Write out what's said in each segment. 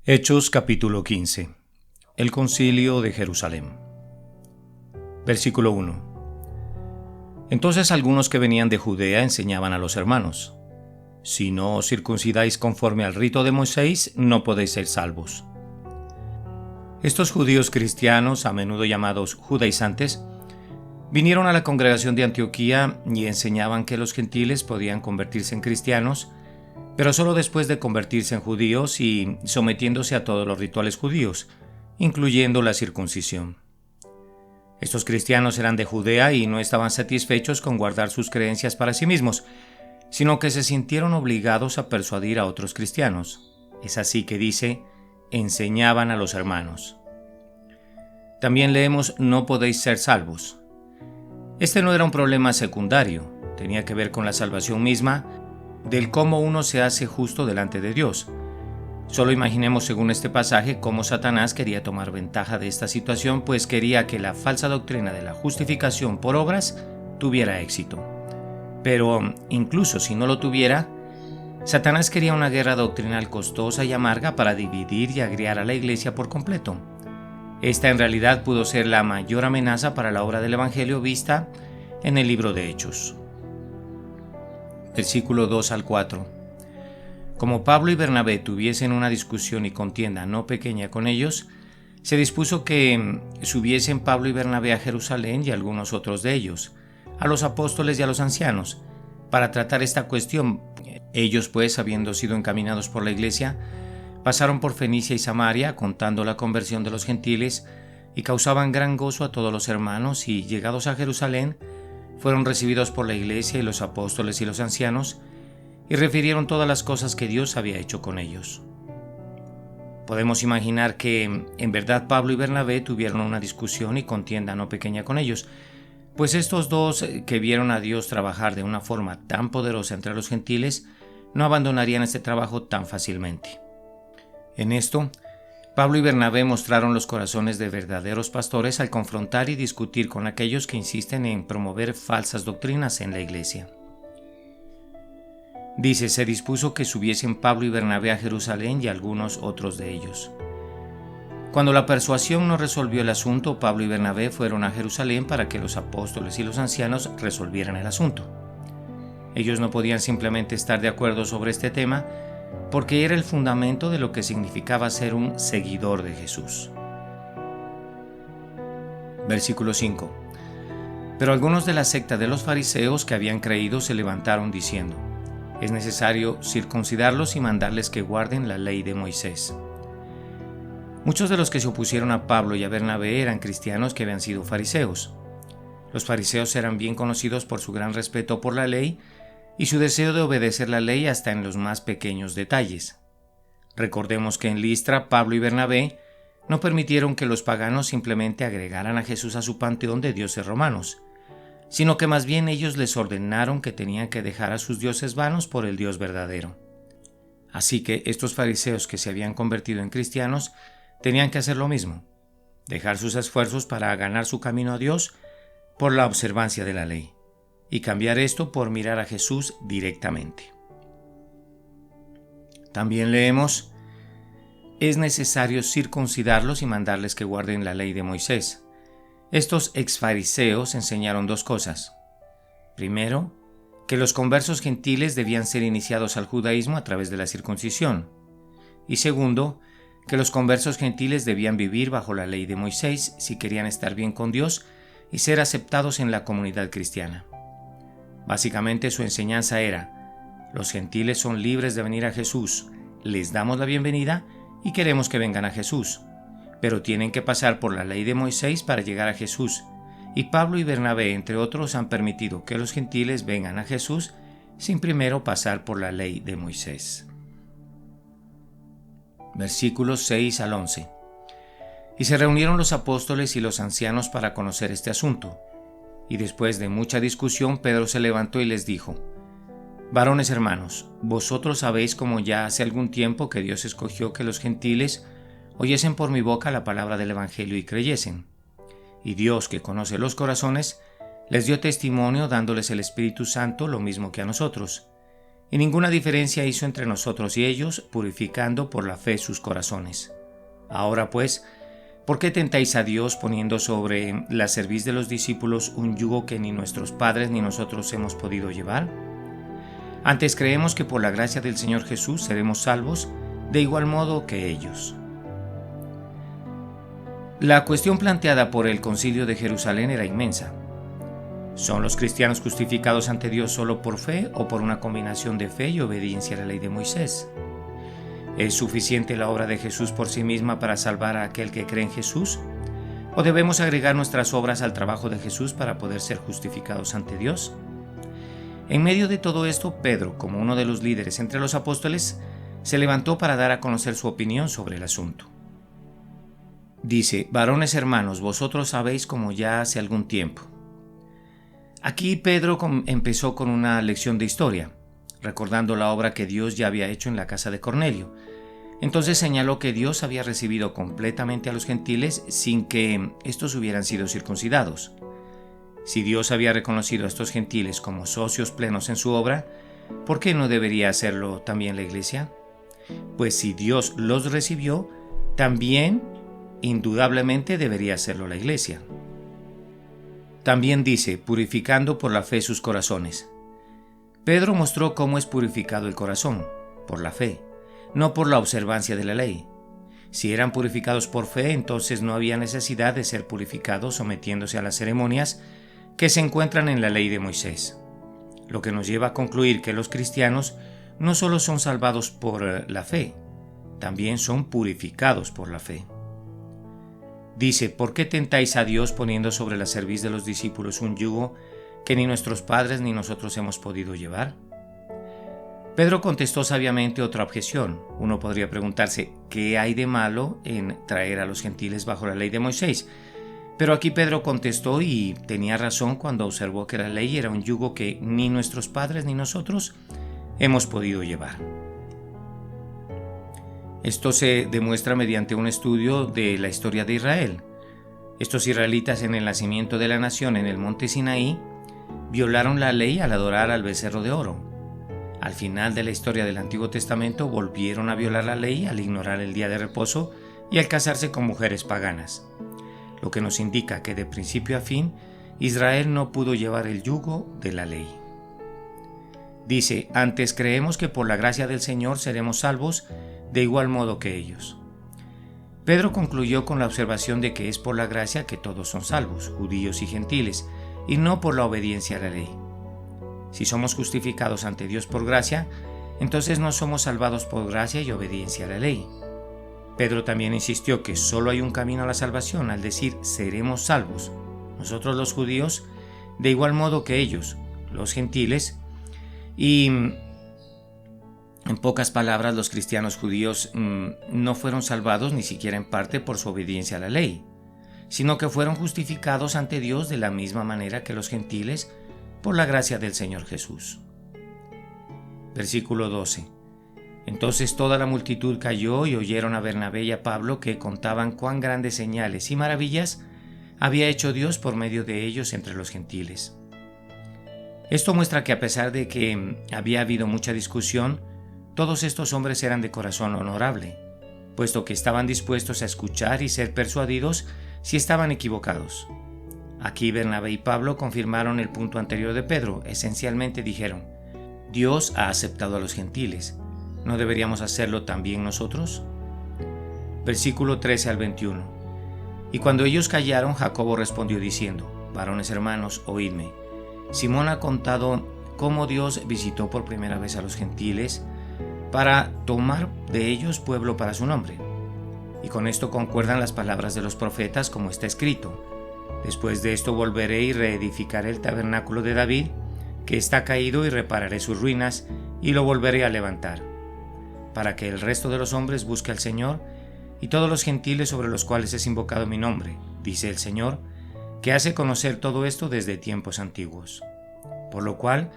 Hechos capítulo 15. El concilio de Jerusalén. Versículo 1. Entonces algunos que venían de Judea enseñaban a los hermanos: si no os circuncidáis conforme al rito de Moisés, no podéis ser salvos. Estos judíos cristianos, a menudo llamados judaizantes, vinieron a la congregación de Antioquía y enseñaban que los gentiles podían convertirse en cristianos, pero solo después de convertirse en judíos y sometiéndose a todos los rituales judíos, incluyendo la circuncisión. Estos cristianos eran de Judea y no estaban satisfechos con guardar sus creencias para sí mismos, sino que se sintieron obligados a persuadir a otros cristianos. Es así que dice, enseñaban a los hermanos. También leemos, no podéis ser salvos. Este no era un problema secundario, tenía que ver con la salvación misma, del cómo uno se hace justo delante de Dios. Solo imaginemos según este pasaje cómo Satanás quería tomar ventaja de esta situación, pues quería que la falsa doctrina de la justificación por obras tuviera éxito. Pero incluso si no lo tuviera, Satanás quería una guerra doctrinal costosa y amarga para dividir y agriar a la iglesia por completo. Esta en realidad pudo ser la mayor amenaza para la obra del Evangelio vista en el libro de Hechos. Versículo 2 al 4. Como Pablo y Bernabé tuviesen una discusión y contienda no pequeña con ellos, se dispuso que subiesen Pablo y Bernabé a Jerusalén y algunos otros de ellos, a los apóstoles y a los ancianos, para tratar esta cuestión. Ellos pues, habiendo sido encaminados por la iglesia, pasaron por Fenicia y Samaria, contando la conversión de los gentiles, y causaban gran gozo a todos los hermanos, y llegados a Jerusalén, fueron recibidos por la iglesia y los apóstoles y los ancianos, y refirieron todas las cosas que Dios había hecho con ellos. Podemos imaginar que, en verdad, Pablo y Bernabé tuvieron una discusión y contienda no pequeña con ellos, pues estos dos que vieron a Dios trabajar de una forma tan poderosa entre los gentiles, no abandonarían este trabajo tan fácilmente. En esto, Pablo y Bernabé mostraron los corazones de verdaderos pastores al confrontar y discutir con aquellos que insisten en promover falsas doctrinas en la iglesia. Dice, se dispuso que subiesen Pablo y Bernabé a Jerusalén y algunos otros de ellos. Cuando la persuasión no resolvió el asunto, Pablo y Bernabé fueron a Jerusalén para que los apóstoles y los ancianos resolvieran el asunto. Ellos no podían simplemente estar de acuerdo sobre este tema, porque era el fundamento de lo que significaba ser un seguidor de Jesús. Versículo 5. Pero algunos de la secta de los fariseos que habían creído se levantaron diciendo, es necesario circuncidarlos y mandarles que guarden la ley de Moisés. Muchos de los que se opusieron a Pablo y a Bernabé eran cristianos que habían sido fariseos. Los fariseos eran bien conocidos por su gran respeto por la ley y su deseo de obedecer la ley hasta en los más pequeños detalles. Recordemos que en Listra, Pablo y Bernabé no permitieron que los paganos simplemente agregaran a Jesús a su panteón de dioses romanos, sino que más bien ellos les ordenaron que tenían que dejar a sus dioses vanos por el Dios verdadero. Así que estos fariseos que se habían convertido en cristianos tenían que hacer lo mismo, dejar sus esfuerzos para ganar su camino a Dios por la observancia de la ley, y cambiar esto por mirar a Jesús directamente. También leemos, es necesario circuncidarlos y mandarles que guarden la ley de Moisés. Estos exfariseos enseñaron dos cosas. Primero, que los conversos gentiles debían ser iniciados al judaísmo a través de la circuncisión. Y segundo, que los conversos gentiles debían vivir bajo la ley de Moisés si querían estar bien con Dios y ser aceptados en la comunidad cristiana. Básicamente su enseñanza era, los gentiles son libres de venir a Jesús, les damos la bienvenida y queremos que vengan a Jesús, pero tienen que pasar por la ley de Moisés para llegar a Jesús, y Pablo y Bernabé, entre otros, han permitido que los gentiles vengan a Jesús sin primero pasar por la ley de Moisés. Versículos 6 al 11. Y se reunieron los apóstoles y los ancianos para conocer este asunto. Y después de mucha discusión, Pedro se levantó y les dijo, varones hermanos, vosotros sabéis como ya hace algún tiempo que Dios escogió que los gentiles oyesen por mi boca la palabra del Evangelio y creyesen. Y Dios, que conoce los corazones, les dio testimonio dándoles el Espíritu Santo lo mismo que a nosotros. y ninguna diferencia hizo entre nosotros y ellos, purificando por la fe sus corazones. Ahora pues, ¿por qué tentáis a Dios poniendo sobre la cerviz de los discípulos un yugo que ni nuestros padres ni nosotros hemos podido llevar? Antes creemos que por la gracia del Señor Jesús seremos salvos de igual modo que ellos. La cuestión planteada por el Concilio de Jerusalén era inmensa. ¿Son los cristianos justificados ante Dios solo por fe o por una combinación de fe y obediencia a la ley de Moisés? ¿Es suficiente la obra de Jesús por sí misma para salvar a aquel que cree en Jesús? ¿O debemos agregar nuestras obras al trabajo de Jesús para poder ser justificados ante Dios? En medio de todo esto, Pedro, como uno de los líderes entre los apóstoles, se levantó para dar a conocer su opinión sobre el asunto. Dice: varones hermanos, vosotros sabéis como ya hace algún tiempo. Aquí Pedro empezó con una lección de historia, recordando la obra que Dios ya había hecho en la casa de Cornelio. Entonces señaló que Dios había recibido completamente a los gentiles sin que estos hubieran sido circuncidados. Si Dios había reconocido a estos gentiles como socios plenos en su obra, ¿por qué no debería hacerlo también la iglesia? Pues si Dios los recibió, también indudablemente debería hacerlo la iglesia. También dice: purificando por la fe sus corazones. Pedro mostró cómo es purificado el corazón, por la fe, no por la observancia de la ley. Si eran purificados por fe, entonces no había necesidad de ser purificados sometiéndose a las ceremonias que se encuentran en la ley de Moisés. Lo que nos lleva a concluir que los cristianos no solo son salvados por la fe, también son purificados por la fe. Dice: ¿por qué tentáis a Dios poniendo sobre la cerviz de los discípulos un yugo que ni nuestros padres ni nosotros hemos podido llevar? Pedro contestó sabiamente otra objeción. Uno podría preguntarse: ¿qué hay de malo en traer a los gentiles bajo la ley de Moisés? Pero aquí Pedro contestó, y tenía razón cuando observó que la ley era un yugo que ni nuestros padres ni nosotros hemos podido llevar. Esto se demuestra mediante un estudio de la historia de Israel. Estos israelitas, en el nacimiento de la nación en el monte Sinaí, violaron la ley al adorar al becerro de oro. Al final de la historia del Antiguo Testamento volvieron a violar la ley al ignorar el día de reposo y al casarse con mujeres paganas, lo que nos indica que de principio a fin Israel no pudo llevar el yugo de la ley. Dice: antes creemos que por la gracia del Señor seremos salvos de igual modo que ellos. Pedro concluyó con la observación de que es por la gracia que todos son salvos, judíos y gentiles, y no por la obediencia a la ley. Si somos justificados ante Dios por gracia, entonces no somos salvados por gracia y obediencia a la ley. Pedro también insistió que solo hay un camino a la salvación al decir: seremos salvos, nosotros los judíos, de igual modo que ellos, los gentiles, y en pocas palabras, los cristianos judíos no fueron salvados ni siquiera en parte por su obediencia a la ley, sino que fueron justificados ante Dios de la misma manera que los gentiles por la gracia del Señor Jesús. Versículo 12. Entonces toda la multitud cayó y oyeron a Bernabé y a Pablo, que contaban cuán grandes señales y maravillas había hecho Dios por medio de ellos entre los gentiles. Esto muestra que, a pesar de que había habido mucha discusión, todos estos hombres eran de corazón honorable, puesto que estaban dispuestos a escuchar y ser persuadidos si estaban equivocados. Aquí Bernabé y Pablo confirmaron el punto anterior de Pedro. Esencialmente dijeron: Dios ha aceptado a los gentiles, ¿no deberíamos hacerlo también nosotros? Versículo 13 al 21. Y cuando ellos callaron, Jacobo respondió diciendo: varones hermanos, oídme. Simón ha contado cómo Dios visitó por primera vez a los gentiles para tomar de ellos pueblo para su nombre. Y con esto concuerdan las palabras de los profetas, como está escrito: después de esto volveré y reedificaré el tabernáculo de David, que está caído, y repararé sus ruinas, y lo volveré a levantar, para que el resto de los hombres busque al Señor, y todos los gentiles sobre los cuales es invocado mi nombre, dice el Señor, que hace conocer todo esto desde tiempos antiguos. Por lo cual,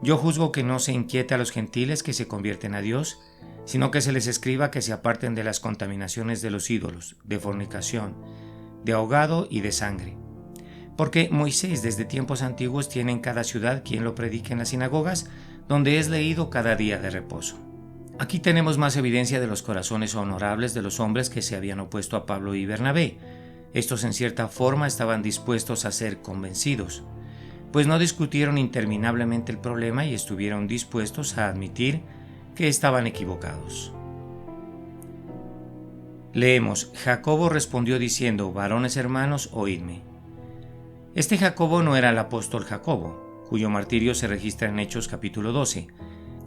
yo juzgo que no se inquiete a los gentiles que se convierten a Dios, sino que se les escriba que se aparten de las contaminaciones de los ídolos, de fornicación, de ahogado y de sangre. Porque Moisés desde tiempos antiguos tiene en cada ciudad quien lo predique en las sinagogas, donde es leído cada día de reposo. Aquí tenemos más evidencia de los corazones honorables de los hombres que se habían opuesto a Pablo y Bernabé. Estos en cierta forma estaban dispuestos a ser convencidos, pues no discutieron interminablemente el problema y estuvieron dispuestos a admitir que estaban equivocados. Leemos: Jacobo respondió diciendo: varones hermanos, oídme. Este Jacobo no era el apóstol Jacobo, cuyo martirio se registra en Hechos capítulo 12.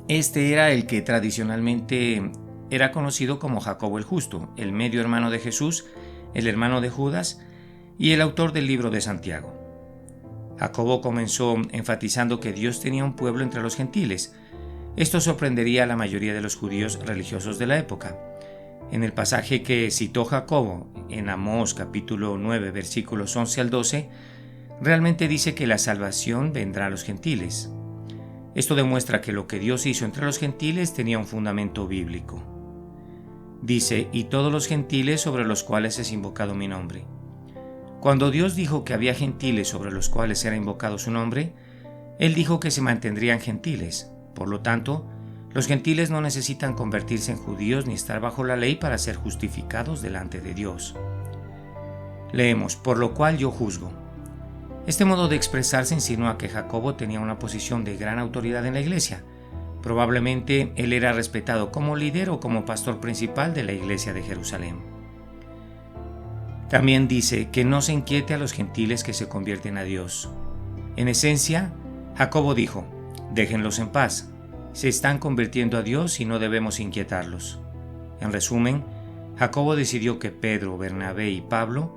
Este era el que tradicionalmente era conocido como Jacobo el Justo, el medio hermano de Jesús, el hermano de Judas y el autor del libro de Santiago. Jacobo comenzó enfatizando que Dios tenía un pueblo entre los gentiles. Esto sorprendería a la mayoría de los judíos religiosos de la época. En el pasaje que citó Jacobo en Amós capítulo 9 versículos 11 al 12, realmente dice que la salvación vendrá a los gentiles. Esto demuestra que lo que Dios hizo entre los gentiles tenía un fundamento bíblico. Dice: y todos los gentiles sobre los cuales es invocado mi nombre. Cuando Dios dijo que había gentiles sobre los cuales era invocado su nombre, Él dijo que se mantendrían gentiles. Por lo tanto, los gentiles no necesitan convertirse en judíos ni estar bajo la ley para ser justificados delante de Dios. Leemos: por lo cual yo juzgo. Este modo de expresarse insinúa que Jacobo tenía una posición de gran autoridad en la iglesia. Probablemente él era respetado como líder o como pastor principal de la iglesia de Jerusalén. También dice que no se inquiete a los gentiles que se convierten a Dios. En esencia, Jacobo dijo: déjenlos en paz. Se están convirtiendo a Dios y no debemos inquietarlos. En resumen, Jacobo decidió que Pedro, Bernabé y Pablo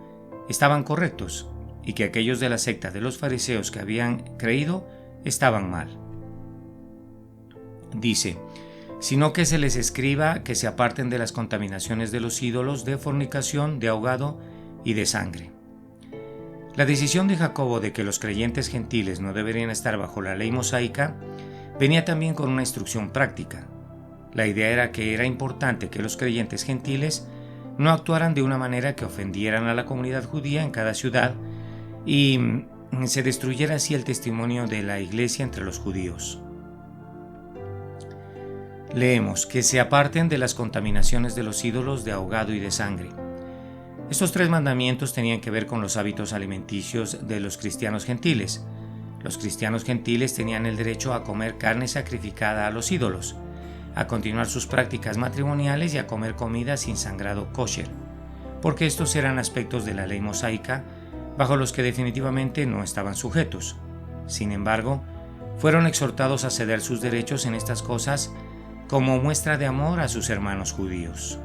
estaban correctos y que aquellos de la secta de los fariseos que habían creído estaban mal. Dice: sino que se les escriba que se aparten de las contaminaciones de los ídolos, de fornicación, de ahogado y de sangre. La decisión de Jacobo de que los creyentes gentiles no deberían estar bajo la ley mosaica venía también con una instrucción práctica. La idea era que era importante que los creyentes gentiles no actuaran de una manera que ofendieran a la comunidad judía en cada ciudad y se destruyera así el testimonio de la iglesia entre los judíos. Leemos: que se aparten de las contaminaciones de los ídolos, de ahogado y de sangre. Estos tres mandamientos tenían que ver con los hábitos alimenticios de los cristianos gentiles. Los cristianos gentiles tenían el derecho a comer carne sacrificada a los ídolos, a continuar sus prácticas matrimoniales y a comer comida sin sangrado kosher, porque estos eran aspectos de la ley mosaica bajo los que definitivamente no estaban sujetos. Sin embargo, fueron exhortados a ceder sus derechos en estas cosas como muestra de amor a sus hermanos judíos.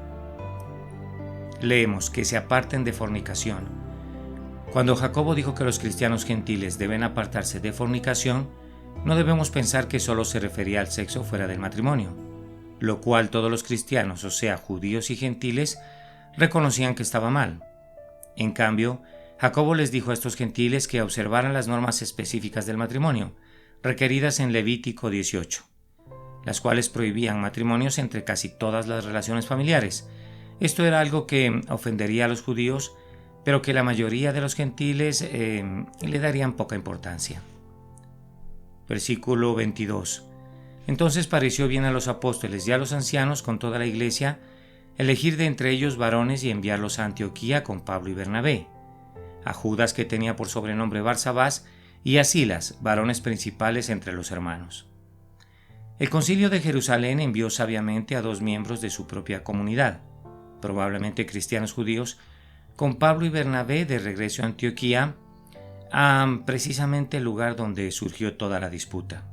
Leemos: que se aparten de fornicación. Cuando Jacobo dijo que los cristianos gentiles deben apartarse de fornicación, no debemos pensar que solo se refería al sexo fuera del matrimonio, lo cual todos los cristianos, o sea, judíos y gentiles, reconocían que estaba mal. En cambio, Jacobo les dijo a estos gentiles que observaran las normas específicas del matrimonio, requeridas en Levítico 18, las cuales prohibían matrimonios entre casi todas las relaciones familiares. Esto era algo que ofendería a los judíos, pero que la mayoría de los gentiles le darían poca importancia. Versículo 22. Entonces pareció bien a los apóstoles y a los ancianos con toda la iglesia elegir de entre ellos varones y enviarlos a Antioquía con Pablo y Bernabé, a Judas, que tenía por sobrenombre Barsabás, y a Silas, varones principales entre los hermanos. El concilio de Jerusalén envió sabiamente a 2 miembros de su propia comunidad, probablemente cristianos judíos, con Pablo y Bernabé de regreso a Antioquía, a precisamente el lugar donde surgió toda la disputa.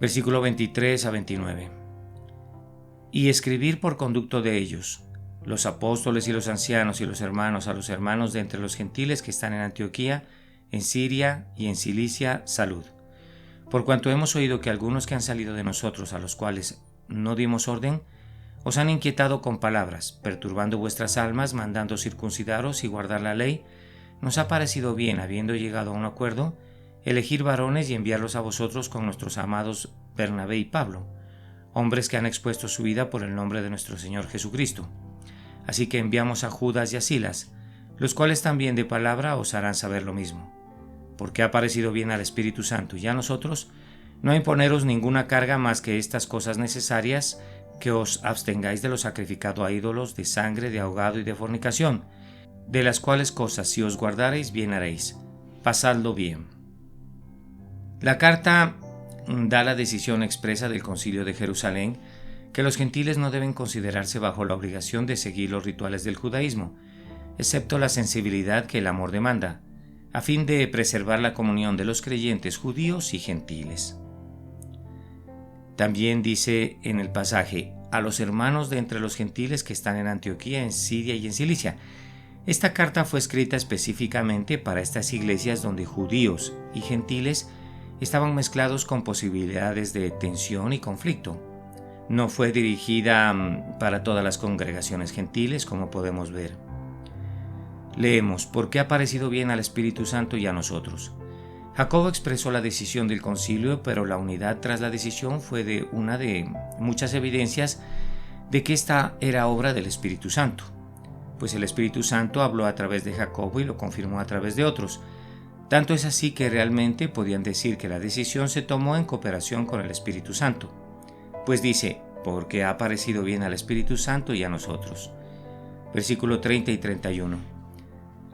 Versículo 23 a 29. Y escribir por conducto de ellos, los apóstoles y los ancianos y los hermanos, a los hermanos de entre los gentiles que están en Antioquía, en Siria y en Cilicia, salud. Por cuanto hemos oído que algunos que han salido de nosotros, a los cuales no dimos orden, os han inquietado con palabras, perturbando vuestras almas, mandando circuncidaros y guardar la ley, nos ha parecido bien, habiendo llegado a un acuerdo, elegir varones y enviarlos a vosotros con nuestros amados Bernabé y Pablo, hombres que han expuesto su vida por el nombre de nuestro Señor Jesucristo. Así que enviamos a Judas y a Silas, los cuales también de palabra os harán saber lo mismo, porque ha parecido bien al Espíritu Santo y a nosotros No imponeros ninguna carga más que estas cosas necesarias, que os abstengáis de lo sacrificado a ídolos, de sangre, de ahogado y de fornicación, de las cuales cosas si os guardareis bien haréis. Pasadlo bien. La carta da la decisión expresa del Concilio de Jerusalén que los gentiles no deben considerarse bajo la obligación de seguir los rituales del judaísmo, excepto la sensibilidad que el amor demanda, a fin de preservar la comunión de los creyentes judíos y gentiles. También dice en el pasaje, a los hermanos de entre los gentiles que están en Antioquía, en Siria y en Cilicia. Esta carta fue escrita específicamente para estas iglesias donde judíos y gentiles estaban mezclados con posibilidades de tensión y conflicto. No fue dirigida para todas las congregaciones gentiles, como podemos ver. Leemos, ¿por qué ha parecido bien al Espíritu Santo y a nosotros? Jacobo expresó la decisión del concilio, pero la unidad tras la decisión fue de una de muchas evidencias de que esta era obra del Espíritu Santo, pues el Espíritu Santo habló a través de Jacobo y lo confirmó a través de otros. Tanto es así que realmente podían decir que la decisión se tomó en cooperación con el Espíritu Santo, pues dice, porque ha parecido bien al Espíritu Santo y a nosotros. Versículo 30 y 31.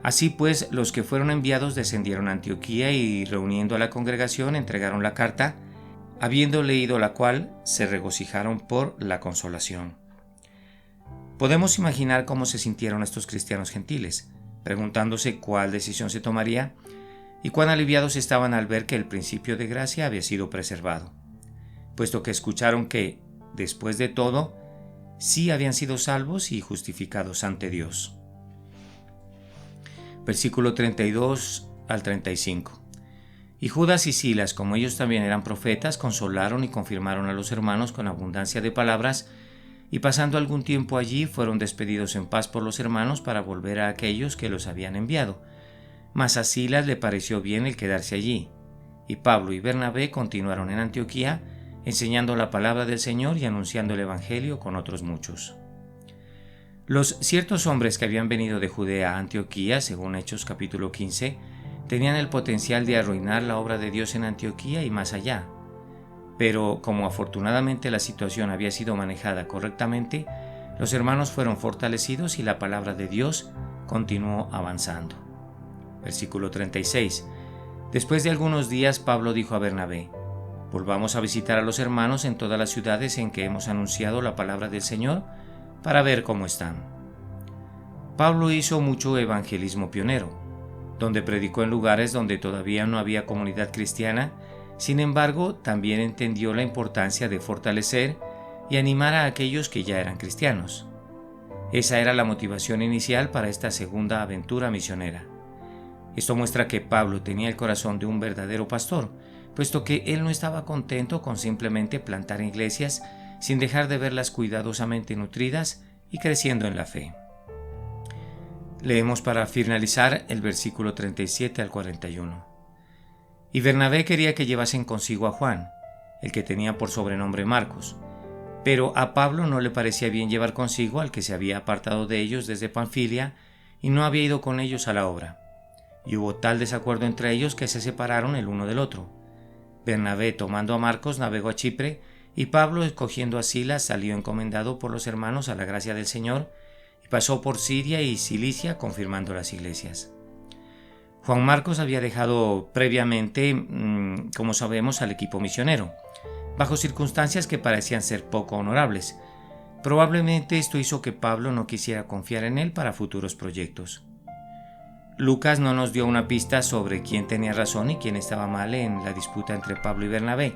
Así pues, los que fueron enviados descendieron a Antioquía y, reuniendo a la congregación, entregaron la carta, habiendo leído la cual, se regocijaron por la consolación. Podemos imaginar cómo se sintieron estos cristianos gentiles, preguntándose cuál decisión se tomaría y cuán aliviados estaban al ver que el principio de gracia había sido preservado, puesto que escucharon que, después de todo, sí habían sido salvos y justificados ante Dios. Versículo 32 al 35. Y Judas y Silas, como ellos también eran profetas, consolaron y confirmaron a los hermanos con abundancia de palabras, y pasando algún tiempo allí fueron despedidos en paz por los hermanos para volver a aquellos que los habían enviado. Mas a Silas le pareció bien el quedarse allí, y Pablo y Bernabé continuaron en Antioquía, enseñando la palabra del Señor y anunciando el Evangelio con otros muchos. Los ciertos hombres que habían venido de Judea a Antioquía, según Hechos capítulo 15, tenían el potencial de arruinar la obra de Dios en Antioquía y más allá. Pero como afortunadamente la situación había sido manejada correctamente, los hermanos fueron fortalecidos y la palabra de Dios continuó avanzando. Versículo 36. Después de algunos días, Pablo dijo a Bernabé, volvamos a visitar a los hermanos en todas las ciudades en que hemos anunciado la palabra del Señor, para ver cómo están. Pablo hizo mucho evangelismo pionero, donde predicó en lugares donde todavía no había comunidad cristiana. Sin embargo, también entendió la importancia de fortalecer y animar a aquellos que ya eran cristianos. Esa era la motivación inicial para esta segunda aventura misionera. Esto muestra que Pablo tenía el corazón de un verdadero pastor, puesto que él no estaba contento con simplemente plantar iglesias sin dejar de verlas cuidadosamente nutridas y creciendo en la fe. Leemos para finalizar el versículo 37 al 41. Y Bernabé quería que llevasen consigo a Juan, el que tenía por sobrenombre Marcos, pero a Pablo no le parecía bien llevar consigo al que se había apartado de ellos desde Panfilia y no había ido con ellos a la obra. Y hubo tal desacuerdo entre ellos que se separaron el uno del otro. Bernabé, tomando a Marcos, navegó a Chipre, y Pablo, escogiendo a Silas, salió encomendado por los hermanos a la gracia del Señor y pasó por Siria y Cilicia confirmando las iglesias. Juan Marcos había dejado previamente, como sabemos, al equipo misionero, bajo circunstancias que parecían ser poco honorables. Probablemente esto hizo que Pablo no quisiera confiar en él para futuros proyectos. Lucas no nos dio una pista sobre quién tenía razón y quién estaba mal en la disputa entre Pablo y Bernabé,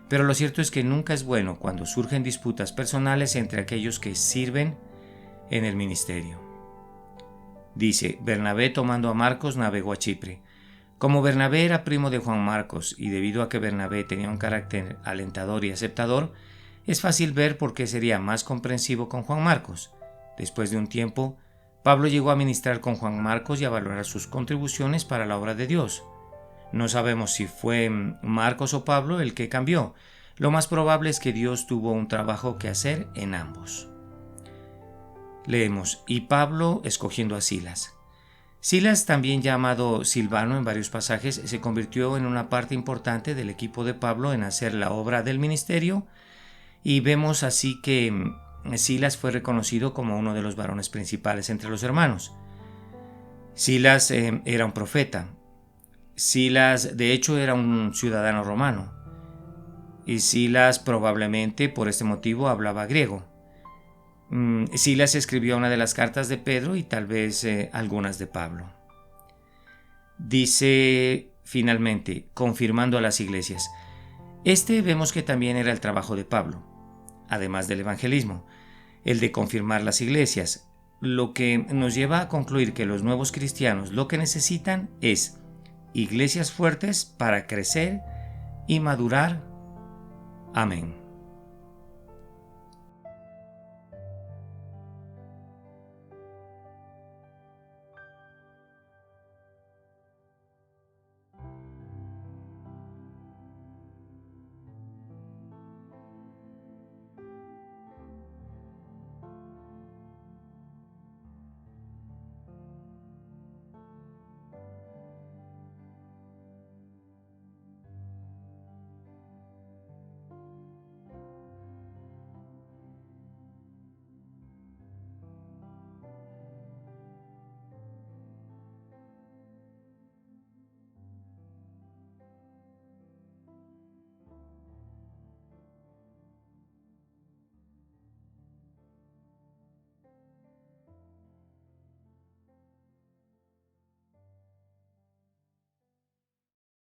pero lo cierto es que nunca es bueno cuando surgen disputas personales entre aquellos que sirven en el ministerio. Dice, Bernabé, tomando a Marcos, navegó a Chipre. Como Bernabé era primo de Juan Marcos y debido a que Bernabé tenía un carácter alentador y aceptador, es fácil ver por qué sería más comprensivo con Juan Marcos. Después de un tiempo, Pablo llegó a ministrar con Juan Marcos y a valorar sus contribuciones para la obra de Dios. No sabemos si fue Marcos o Pablo el que cambió. Lo más probable es que Dios tuvo un trabajo que hacer en ambos. Leemos, y Pablo escogiendo a Silas. Silas, también llamado Silvano en varios pasajes, se convirtió en una parte importante del equipo de Pablo en hacer la obra del ministerio, y vemos así que Silas fue reconocido como uno de los varones principales entre los hermanos. Silas era un profeta. Silas, de hecho, era un ciudadano romano. Y Silas probablemente por este motivo hablaba griego. Silas escribió una de las cartas de Pedro y tal vez algunas de Pablo. Dice finalmente, confirmando a las iglesias. Vemos que también era el trabajo de Pablo, además del evangelismo, el de confirmar las iglesias, lo que nos lleva a concluir que los nuevos cristianos lo que necesitan es iglesias fuertes para crecer y madurar. Amén.